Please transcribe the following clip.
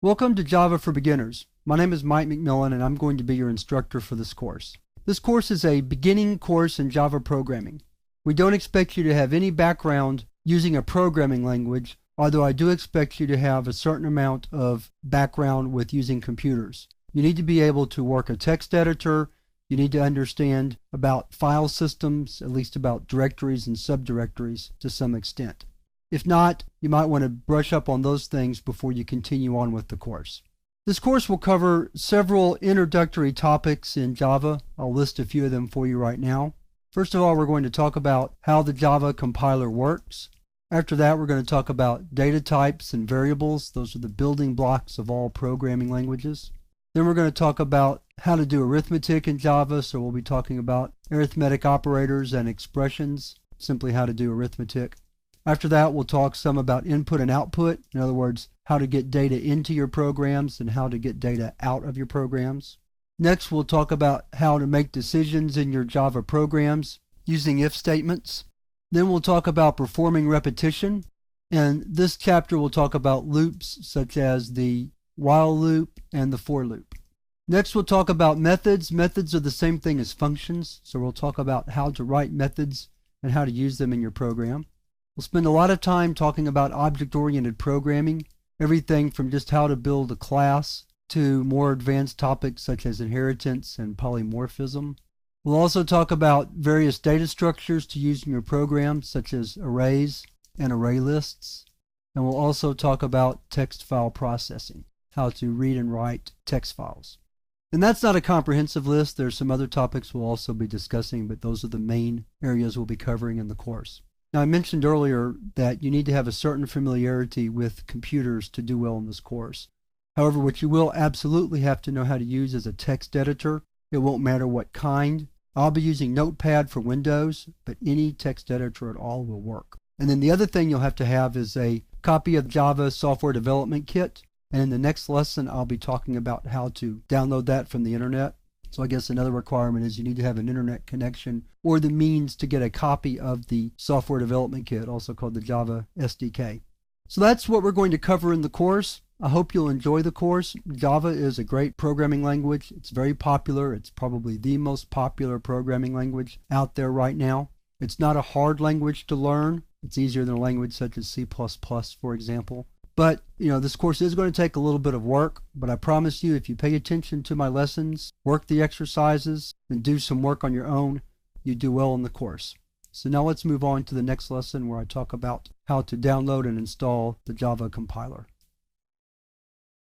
Welcome to Java for Beginners. My name is Mike McMillan and I'm going to be your instructor for this course. This course is a beginning course in Java programming. We don't expect you to have any background using a programming language, although I do expect you to have a certain amount of background with using computers. You need to be able to work a text editor. You need to understand about file systems, at least about directories and subdirectories to some extent. If not, you might want to brush up on those things before you continue on with the course. This course will cover several introductory topics in Java. I'll list a few of them for you right now. First of all, we're going to talk about how the Java compiler works. After that, we're going to talk about data types and variables. Those are the building blocks of all programming languages. Then we're going to talk about how to do arithmetic in Java. So we'll be talking about arithmetic operators and expressions, simply how to do arithmetic. After that, we'll talk some about input and output. In other words, how to get data into your programs and how to get data out of your programs. Next, we'll talk about how to make decisions in your Java programs using if statements. Then we'll talk about performing repetition. And this chapter will talk about loops such as the while loop and the for loop. Next, we'll talk about methods. Methods are the same thing as functions. So we'll talk about how to write methods and how to use them in your program. We'll spend a lot of time talking about object-oriented programming, everything from just how to build a class to more advanced topics such as inheritance and polymorphism. We'll also talk about various data structures to use in your program, such as arrays and array lists. And we'll also talk about text file processing, how to read and write text files. And that's not a comprehensive list. There's some other topics we'll also be discussing, but those are the main areas we'll be covering in the course. Now, I mentioned earlier that you need to have a certain familiarity with computers to do well in this course. However, what you will absolutely have to know how to use is a text editor. It won't matter what kind. I'll be using Notepad for Windows, but any text editor at all will work. And then the other thing you'll have to have is a copy of Java Software Development Kit. And in the next lesson, I'll be talking about how to download that from the internet. So I guess another requirement is you need to have an internet connection or the means to get a copy of the software development kit, also called the Java SDK. So that's what we're going to cover in the course. I hope you'll enjoy the course. Java is a great programming language. It's very popular. It's probably the most popular programming language out there right now. It's not a hard language to learn. It's easier than a language such as C++, for example. But, this course is going to take a little bit of work, but I promise you, if you pay attention to my lessons, work the exercises, and do some work on your own, you do well in the course. So now let's move on to the next lesson where I talk about how to download and install the Java compiler.